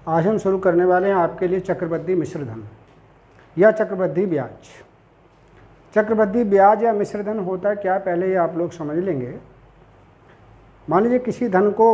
आज हम शुरू करने वाले हैं आपके लिए चक्रवृद्धि मिश्र धन या चक्रवृद्धि ब्याज। चक्रवृद्धि ब्याज या मिश्र धन होता है क्या, पहले ये आप लोग समझ लेंगे। मान लीजिए किसी धन को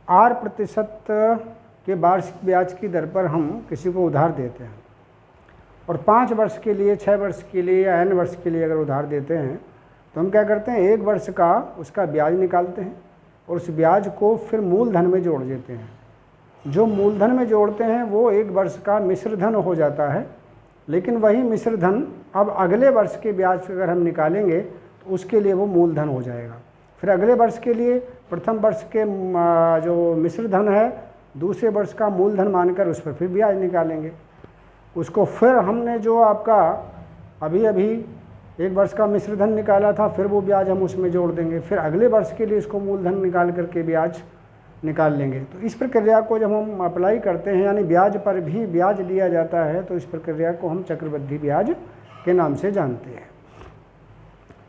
8% के वार्षिक ब्याज की दर पर हम किसी को उधार देते हैं और 5 वर्ष के लिए, 6 वर्ष के लिए या n वर्ष के लिए अगर उधार देते हैं तो हम क्या करते हैं, 1 वर्ष का उसका ब्याज निकालते हैं और उस ब्याज को फिर मूलधन में जोड़ देते हैं। जो मूलधन में जोड़ते हैं वो 1 वर्ष का मिश्र धन हो जाता है, लेकिन वही मिश्र धन अब अगले वर्ष के ब्याज अगर हम निकालेंगे तो उसके लिए वो मूलधन हो जाएगा। फिर अगले वर्ष के लिए प्रथम वर्ष के जो मिश्र धन है दूसरे वर्ष का मूलधन मानकर उस पर फिर ब्याज निकालेंगे। उसको फिर हमने जो आपका अभी 1 वर्ष का मिश्र धन निकाला था फिर वो ब्याज हम उसमें जोड़ देंगे, फिर अगले वर्ष के लिए इसको मूलधन निकाल करके ब्याज निकाल लेंगे। तो इस प्रक्रिया को जब हम अप्लाई करते हैं यानी ब्याज पर भी ब्याज लिया जाता है तो इस प्रक्रिया को हम चक्रवृद्धि ब्याज के नाम से जानते हैं।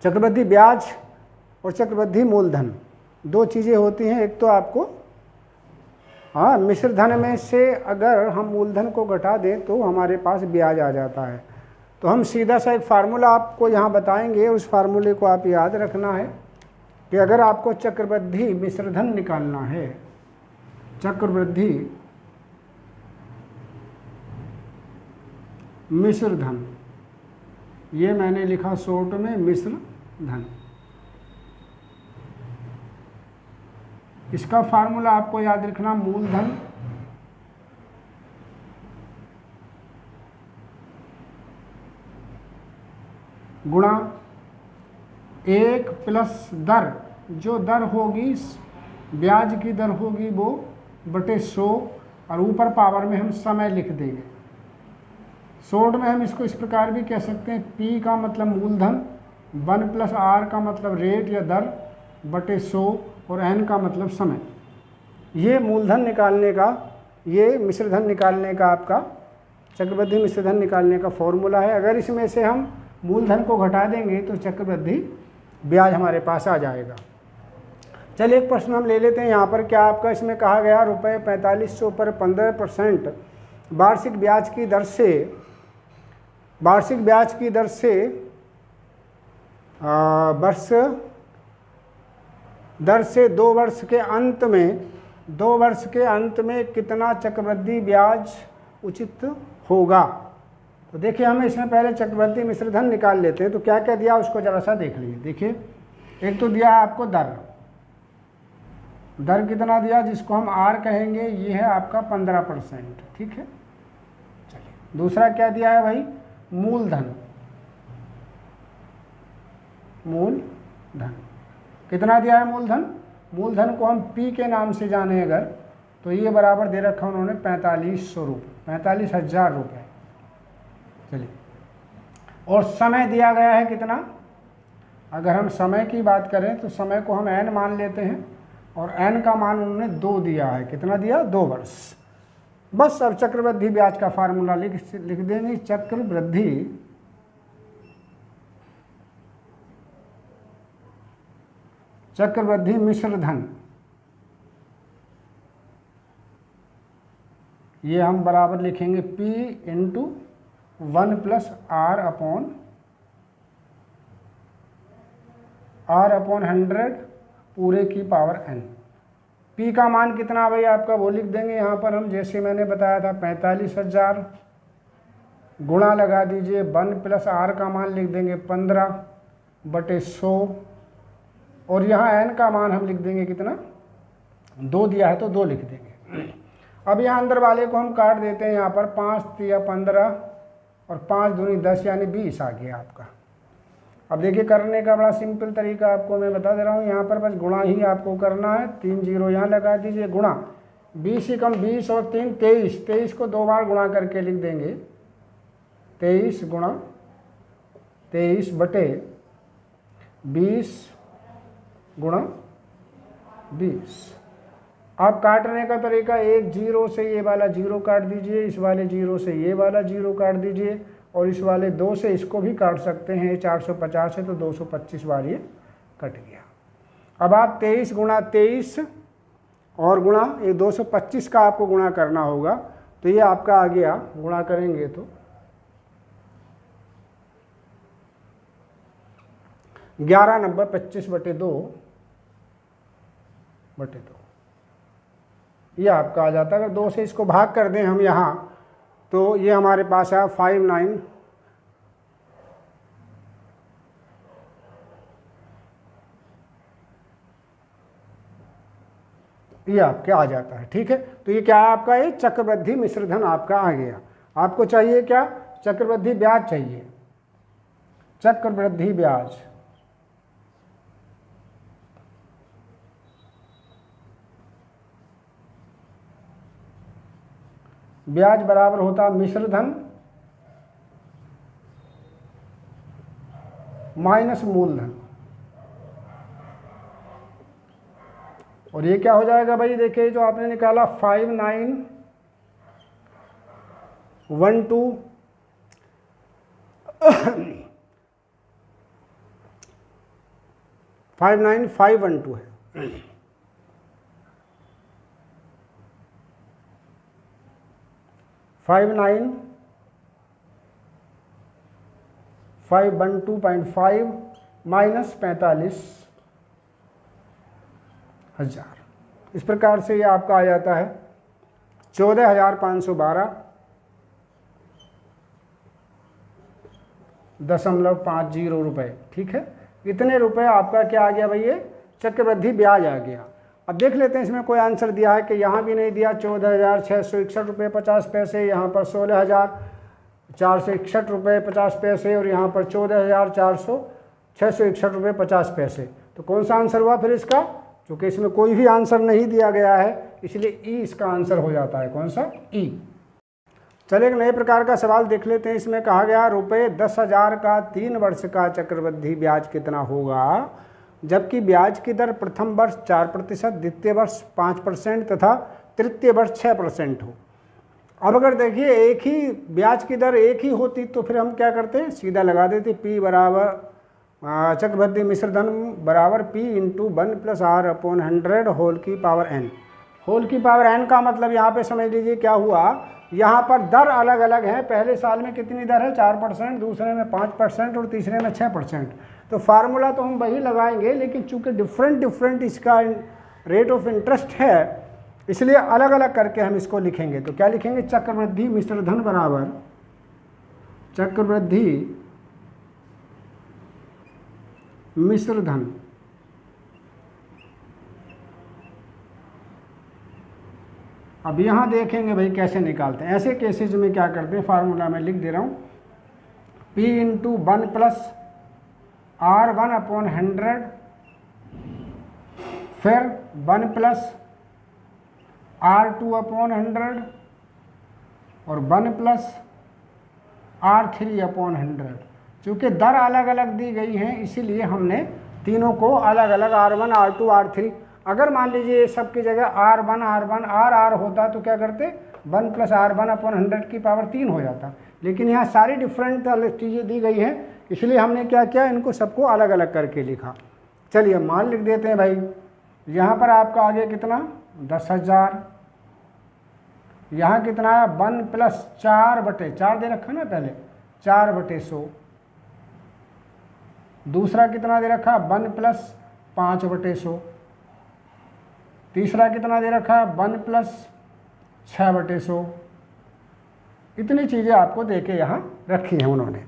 चक्रवृद्धि ब्याज और चक्रवृद्धि मूलधन 2 चीज़ें होती हैं। एक तो आपको मिश्र धन में से अगर हम मूलधन को घटा दें तो हमारे पास ब्याज आ जाता है। तो हम सीधा सा एक फार्मूला आपको यहाँ बताएंगे, उस फार्मूले को आप याद रखना है कि अगर आपको चक्रवृद्धि मिश्र धन निकालना है, चक्रवृद्धि मिश्र धन, ये मैंने लिखा शॉर्ट में मिश्र धन, इसका फार्मूला आपको याद रखना, मूलधन गुणा 1 प्लस दर, जो दर होगी ब्याज की दर होगी वो बटे 100 और ऊपर पावर में हम समय लिख देंगे। शॉर्ट में हम इसको इस प्रकार भी कह सकते हैं, P का मतलब मूलधन, 1 प्लस R का मतलब रेट या दर बटे 100 और N का मतलब समय। ये मूलधन निकालने का, ये मिश्रधन निकालने का आपका चक्रवृद्धि मिश्रधन निकालने का फॉर्मूला है। अगर इसमें से हम मूलधन को घटा देंगे तो चक्रवृद्धि ब्याज हमारे पास आ जाएगा। चलिए एक प्रश्न हम ले लेते हैं यहाँ पर। क्या आपका इसमें कहा गया रुपये 4500 पर 15% वार्षिक ब्याज की दर से, वार्षिक ब्याज की दर से दर से 2 वर्ष के अंत में, 2 वर्ष के अंत में कितना चक्रवृद्धि ब्याज उचित होगा। तो देखिए हमें इसमें पहले चक्रवृद्धि मिश्रधन निकाल लेते हैं। तो क्या क्या दिया उसको जरा सा देख लीजिए। देखिए एक तो दिया है आपको दर, दर कितना दिया जिसको हम R कहेंगे, ये है आपका 15%, ठीक है। चलिए दूसरा क्या दिया है भाई, मूलधन, मूलधन कितना दिया है मूलधन, मूलधन को हम P के नाम से जाने अगर तो ये बराबर दे रखा उन्होंने 4500 रुपये, 45,000 रुपये। चलिए और समय दिया गया है कितना, अगर हम समय की बात करें तो समय को हम n मान लेते हैं और n का मान उन्होंने 2 दिया है। कितना दिया, 2 वर्ष। बस अब चक्रवृद्धि ब्याज का फार्मूला लिख देंगे, चक्रवृद्धि मिश्र धन, ये हम बराबर लिखेंगे P into 1 plus R upon 100 पूरे की पावर n। P का मान कितना भाई आपका वो लिख देंगे यहाँ पर हम, जैसे मैंने बताया था 45,000 गुणा लगा दीजिए 1 प्लस R का मान लिख देंगे 15 बटे 100 और यहाँ n का मान हम लिख देंगे कितना, 2 दिया है तो 2 लिख देंगे। अब यहाँ अंदर वाले को हम काट देते हैं, यहाँ पर 5 या 15 और 5 दूनी 10 यानी 20 आ गया आपका। अब देखिए करने का बड़ा सिंपल तरीका आपको मैं बता दे रहा हूँ, यहाँ पर बस गुणा ही आपको करना है, 3 जीरो यहाँ लगा दीजिए, गुणा 20 ही कम 20 और 3 23, 23 को 2 बार गुणा करके लिख देंगे, 23 गुणा 23 बटे 20 गुणा 20। आप काटने का तरीका, एक जीरो से ये वाला जीरो काट दीजिए, इस वाले जीरो से ये वाला जीरो काट दीजिए और इस वाले 2 से इसको भी काट सकते हैं। 450 है तो 225 बार ये कट गया। अब आप 23 गुणा 23 और गुणा ये 225 का आपको गुणा करना होगा, तो ये आपका आ गया, गुणा करेंगे तो 1190 25/2 ये आपका आ जाता है। अगर 2 से इसको भाग कर दें हम यहाँ, तो ये हमारे पास है 59, ये आपके आ जाता है। ठीक है, तो ये क्या है आपका, ये चक्रवृद्धि मिश्र धन आपका आ गया। आपको चाहिए क्या, चक्रवृद्धि ब्याज चाहिए, चक्रवृद्धि ब्याज। ब्याज बराबर होता है मिश्र धन माइनस मूलधन। और ये क्या हो जाएगा भाई, देखिए जो आपने निकाला 5912 59512 है। 59512.5 माइनस 45,000। इस प्रकार से ये आपका आ जाता है 14,512.50 रुपये। ठीक है, इतने रुपए आपका क्या आ गया भाई, ये चक्रवृद्धि ब्याज आ गया। अब देख लेते हैं इसमें कोई आंसर दिया है कि यहाँ भी नहीं दिया, 14,661 रुपये 50 पैसे, यहाँ पर 16,461 रुपये 50 पैसे और यहाँ पर 14,661 रुपये 50 पैसे। तो कौन सा आंसर हुआ फिर इसका, क्योंकि इसमें कोई भी आंसर नहीं दिया गया है, इसलिए ई इसका आंसर हो जाता है। कौन सा, ई। चलिए एक नए प्रकार का सवाल देख लेते हैं। इसमें कहा गया रुपये 10,000 का 3 वर्ष का चक्रवृद्धि ब्याज कितना होगा, जबकि ब्याज की दर प्रथम वर्ष 4%, द्वितीय वर्ष 5% तथा तृतीय वर्ष 6% हो। अब अगर देखिए एक ही ब्याज की दर एक ही होती तो फिर हम क्या करते, सीधा लगा देते, P बराबर चक्रवृद्धि मिश्र धन बराबर P इंटू 1+R/100 होल की पावर n। होल की पावर n का मतलब यहाँ पे समझ लीजिए क्या हुआ, यहाँ पर दर अलग अलग है। पहले साल में कितनी दर है, 4%, दूसरे में 5% और तीसरे में 6%। तो फार्मूला तो हम वही लगाएंगे, लेकिन चूंकि डिफरेंट इसका रेट ऑफ इंटरेस्ट है, इसलिए अलग अलग करके हम इसको लिखेंगे। तो क्या लिखेंगे, चक्रवृद्धि मिश्र धन बराबर चक्रवृद्धि मिश्र धन अब यहाँ देखेंगे भाई कैसे निकालते हैं। ऐसे केसेज में क्या करते हैं, फार्मूला में लिख दे रहा हूँ, P इंटू 1+R1/100 फिर 1+R2/100 और 1+R3/100। चूँकि दर अलग अलग दी गई हैं, इसीलिए हमने तीनों को अलग अलग R1, R2, R3। अगर मान लीजिए ये सब की जगह R1 R होता तो क्या करते, 1+R1/100 की पावर 3 हो जाता। लेकिन यहाँ सारी डिफरेंट चीज़ें दी गई हैं, इसलिए हमने क्या किया, इनको सबको अलग अलग करके लिखा। चलिए मान लिख देते हैं भाई। यहाँ पर आपका आगे कितना, 10,000। यहाँ कितना है, 1+4/4 दे रखा ना पहले, 4/100। दूसरा कितना दे रखा, 1+5/100। तीसरा कितना दे रखा, 1+6/100। इतनी चीज़ें आपको देके यहाँ रखी हैं उन्होंने।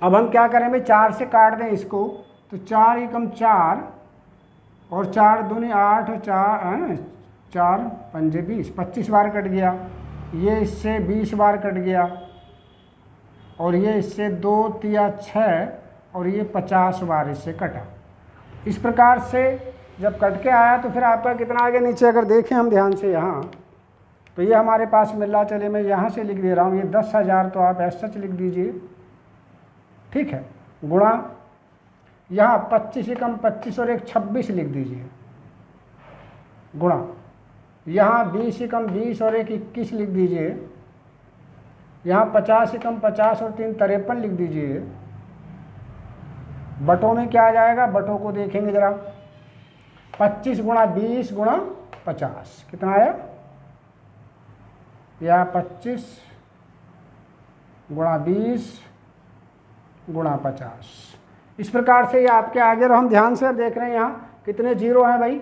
अब हम क्या करें भाई, 4 से काट दें इसको, तो 4 एकम 4 और 4 दूनी 8 और 4 पंजे 20, 25 बार कट गया। ये इससे 20 बार कट गया और ये इससे 2 तिया 6 और ये 50 बार इससे कटा। इस प्रकार से जब कट के आया तो फिर आपका कितना आगे नीचे अगर देखें हम ध्यान से यहाँ, तो ये हमारे पास मिल रहा। चलिए मैं यहाँ से लिख दे रहा हूँ, ये 10,000 तो आप ऐसा लिख दीजिए, ठीक है, गुणा यहाँ 25 एकम 25 और 1 26 लिख दीजिए, गुणा यहाँ 20 एकम 20 और 1 21 लिख दीजिए, यहाँ 50 एकम 50 और 3 53 लिख दीजिए। बटों में क्या आ जाएगा, बटों को देखेंगे जरा, 25 गुणा 20 गुणा 50। कितना आया? या 25 गुणा 20 गुणा 50। इस प्रकार से ये आपके आगे, और हम ध्यान से देख रहे हैं यहाँ कितने जीरो हैं भाई,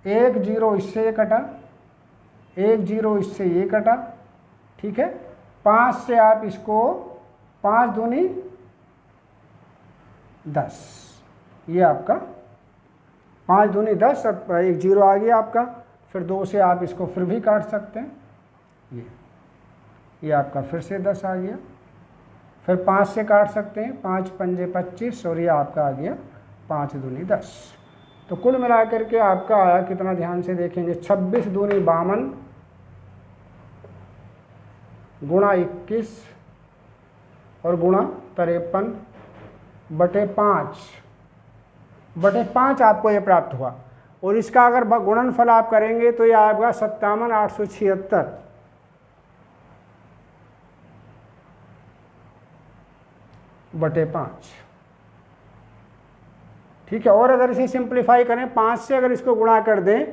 एक जीरो इससे ये कटा, एक जीरो इससे ये कटा, ठीक है। 5 से आप इसको 5 दूनी 10, ये आपका 5 दूनी 10, और एक जीरो आ गया आपका। फिर 2 से आप इसको फिर भी काट सकते हैं, ये आपका फिर से 10 आ गया। फिर 5 से काट सकते हैं, 5 पंजे 25, और ये आपका आ गया 5 दूनी 10। तो कुल मिलाकर के आपका आया कितना, ध्यान से देखेंगे, 26 दूनी 52 गुणा 21 और गुणा 53 बटे 5 आपको ये प्राप्त हुआ। और इसका अगर गुणनफल आप करेंगे तो ये आएगा 57,876 बटे 5, ठीक है। और अगर इसे सिंप्लीफाई करें, 5 से अगर इसको गुणा कर दें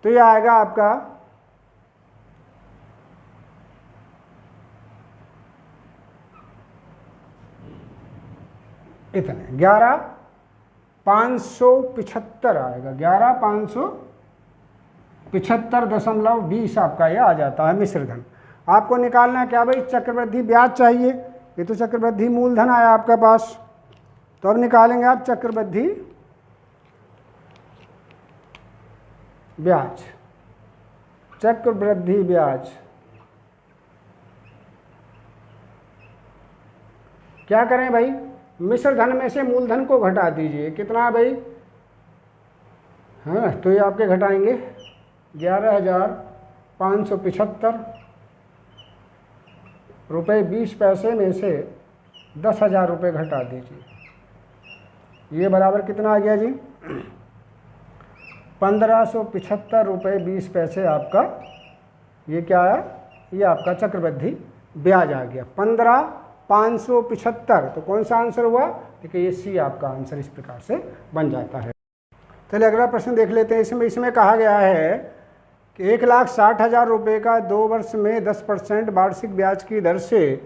तो ये आएगा आपका इतने 11,575 आएगा, 11,575.20 आपका ये आ जाता है मिश्र धन। आपको निकालना है क्या भाई, चक्रवृद्धि ब्याज चाहिए। ये तो चक्रवृद्धि मूलधन आया आपके पास, तो अब निकालेंगे आप चक्रवृद्धि ब्याज। चक्रवृद्धि ब्याज क्या करें भाई, मिश्र धन में से मूलधन को घटा दीजिए। कितना है भाई, हाँ, तो ये आपके घटाएंगे 11,575 रुपये 20 पैसे में से 10,000 रुपये घटा दीजिए। ये बराबर कितना आ गया जी, 1,575 रुपये 20 पैसे आपका, ये क्या आया, ये आपका चक्रवृद्धि ब्याज आ गया 15,575। तो कौन सा आंसर हुआ, देखिए ये सी आपका आंसर इस प्रकार से बन जाता है। चलिए अगला प्रश्न देख लेते हैं। इसमें कहा गया है कि 1,60,000 रुपये का 2 वर्ष में 10% वार्षिक ब्याज की दर से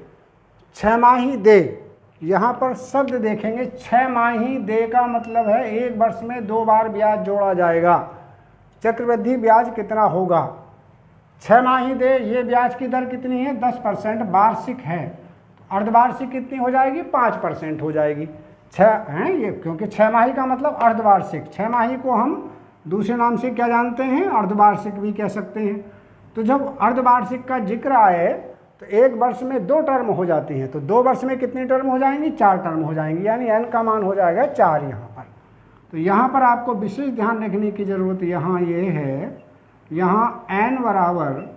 6 माही दे। यहाँ पर शब्द देखेंगे, 6 माही दे का मतलब है 1 वर्ष में 2 बार ब्याज जोड़ा जाएगा। चक्रवृद्धि ब्याज कितना होगा, 6 माही दे, ये ब्याज की दर कितनी है, 10%, वार्षिक है। अर्धवार्षिक कितनी हो जाएगी, 5% हो जाएगी। 6 हैं ये, क्योंकि 6 माही का मतलब अर्धवार्षिक, 6 माही को हम दूसरे नाम से क्या जानते हैं, अर्धवार्षिक भी कह सकते हैं। तो जब अर्धवार्षिक का जिक्र आए तो 1 वर्ष में 2 टर्म हो जाती हैं, तो 2 वर्ष में कितनी टर्म हो जाएंगी, 4 टर्म हो जाएंगी, यानी n का मान हो जाएगा 4 यहाँ पर। तो यहाँ पर आपको विशेष ध्यान रखने की ज़रूरत यहाँ ये है, यहाँ n बराबर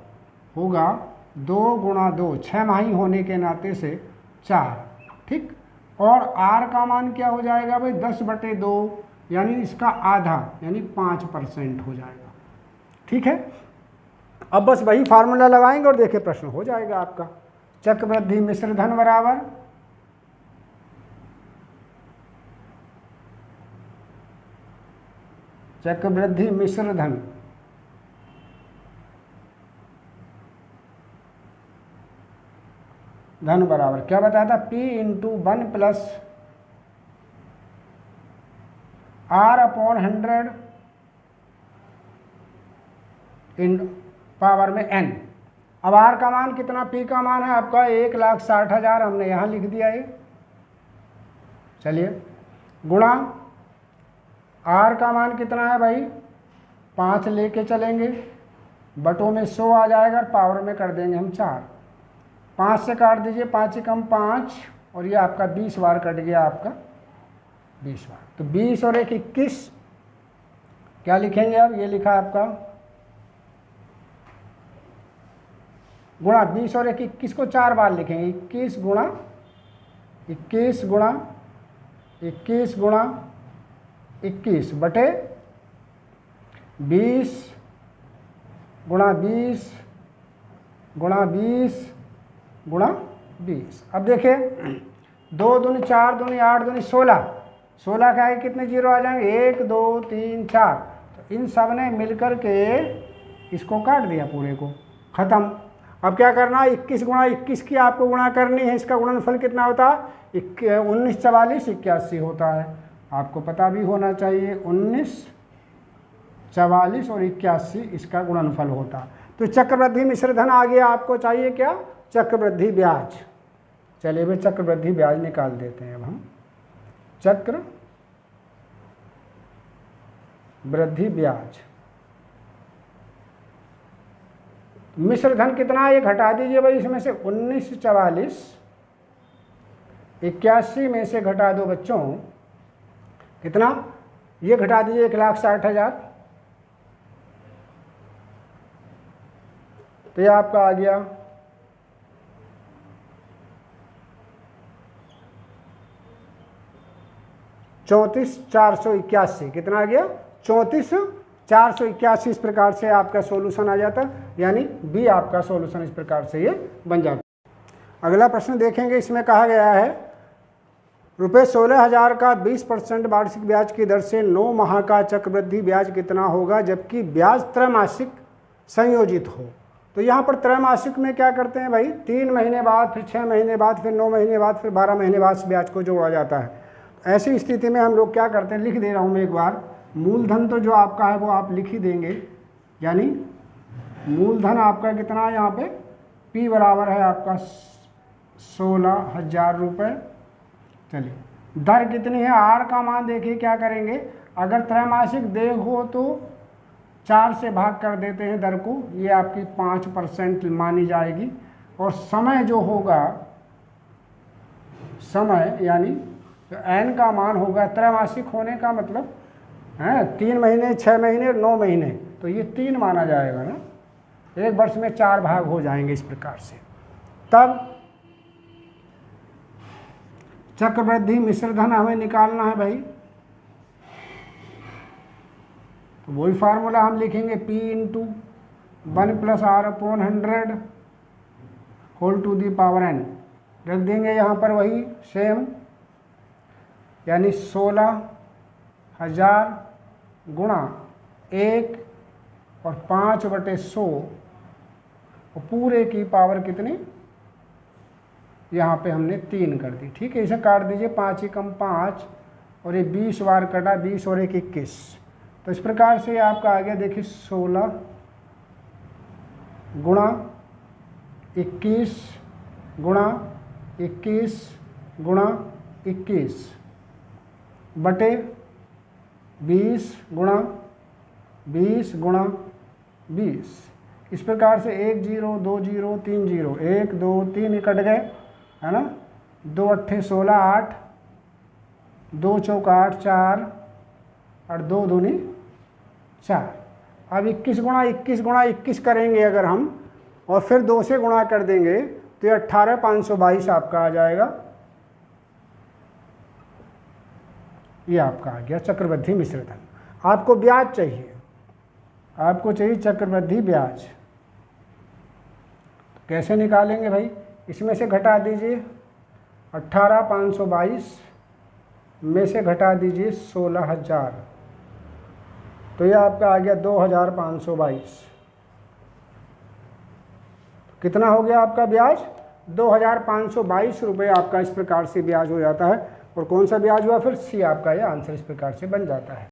होगा 2 गुणा 2, 6 माही होने के नाते से 4, ठीक। और r का मान क्या हो जाएगा भाई, 10/2, यानी इसका आधा, यानी 5% हो जाएगा, ठीक है। अब बस वही फार्मूला लगाएंगे और देखिए प्रश्न हो जाएगा आपका। चक्रवृद्धि मिश्र धन बराबर चक्रवृद्धि मिश्र धन बराबर क्या बताया था, P × 1 + R/100 इन पावर में n। अब R का मान कितना, P का मान है आपका 1,60,000, हमने यहाँ लिख दिया है। चलिए गुणा R का मान कितना है भाई, 5 लेके चलेंगे, बटों में 100 आ जाएगा, पावर में कर देंगे हम 4। 5 से काट दीजिए, 5 × 5, और ये आपका 20 बार कट गया आपका 20 बार। तो 20 और 1 21, क्या लिखेंगे अब, ये लिखा आपका गुणा 20 और 1 21 को 4 बार लिखेंगे, 21 गुणा 21 गुणा 21 गुणा 21 बटे 20 गुणा 20 गुणा 20 गुणा 20। अब देखिए 2 दूनी 4 दूनी 8 दूनी 16, 16 का है कितने जीरो आ जाएंगे, 1 2 3 4, तो इन सब ने मिलकर के इसको काट दिया पूरे को, ख़त्म। अब क्या करना है, 21 गुणा 21 की आपको गुणा करनी है। इसका गुणनफल कितना होता है, 19, 44, 81 होता है। आपको पता भी होना चाहिए 19, 44 और 81 इसका गुणनफल होता है। तो चक्रवृद्धि मिश्र धन आ गया। आपको चाहिए क्या, चक्रवृद्धि ब्याज। चलिए भाई चक्रवृद्धि ब्याज निकाल देते हैं अब हम। चक्र वृद्धि ब्याज मिश्र धन कितना है, ये घटा दीजिए भाई इसमें से 19, 44, 81 में से घटा दो बच्चों कितना, ये घटा दीजिए 1,60,000। तो ये आपका आ गया 34,481। कितना आ गया, 34,481। इस प्रकार से आपका सॉल्यूशन आ जाता है, यानी बी आपका सॉल्यूशन इस प्रकार से ये बन जाता है। अगला प्रश्न देखेंगे, इसमें कहा गया है रुपये 16,000 का 20% वार्षिक ब्याज की दर से 9 माह का चक्रवृद्धि ब्याज कितना होगा जबकि ब्याज त्रैमासिक संयोजित हो। तो यहाँ पर त्रैमासिक में क्या करते हैं भाई, 3 महीने बाद, फिर 6 महीने बाद, फिर 9 महीने बाद, फिर 12 महीने बाद ब्याज को जोड़ा जाता है। ऐसी स्थिति में हम लोग क्या करते हैं, लिख दे रहा हूँ मैं एक बार। मूलधन तो जो आपका है वो आप लिख ही देंगे, यानी मूलधन आपका कितना है यहाँ पे, P बराबर है आपका 16,000 रुपये। चलिए दर कितनी है, R का मान देखिए क्या करेंगे, अगर त्रैमासिक देय हो तो 4 से भाग कर देते हैं दर को, ये आपकी 5% मानी जाएगी। और समय जो होगा, समय यानी तो n का मान होगा, त्रैमासिक होने का मतलब है 3 महीने, 6 महीने, 9 महीने, तो ये 3 माना जाएगा ना। एक वर्ष में 4 भाग हो जाएंगे इस प्रकार से। तब चक्रवृद्धि मिश्र धन हमें निकालना है भाई, तो वही फार्मूला हम लिखेंगे, P into 1 + R/100 whole to the power n। रख देंगे यहाँ पर वही सेम, यानी 16,000 गुणा 1 और 5/100 और पूरे की पावर कितनी, यहाँ पे हमने 3 कर दी। ठीक है, इसे काट दीजिए, 5 × 5 और ये 20 बार कटा, 20 और 1 21। तो इस प्रकार से आपका आ गया, देखिए 16 गुणा 21 गुणा 21 गुणा 21 बटे 20 गुणा 20 गुणा 20। इस प्रकार से 1 0 2 0 3 0 1 2 3 कट गए, है ना। 2 8 16 8, 2 चौक 8 4 और 2 दूनी 4। अब 21 गुणा 21 गुणा 21 करेंगे अगर हम, और फिर 2 से गुणा कर देंगे तो ये 18,522 आपका आ जाएगा। ये आपका आ गया चक्रवृद्धि मिश्र धन। आपको ब्याज चाहिए, आपको चाहिए चक्रवृद्धि ब्याज। कैसे निकालेंगे भाई, इसमें से घटा दीजिए 18,522 में से घटा दीजिए 16,000, तो ये आपका आ गया 2,522। कितना हो गया आपका ब्याज, 2,522 रुपये आपका इस प्रकार से ब्याज हो जाता है। और कौन सा ब्याज हुआ, फिर सी आपका ये आंसर इस प्रकार से बन जाता है।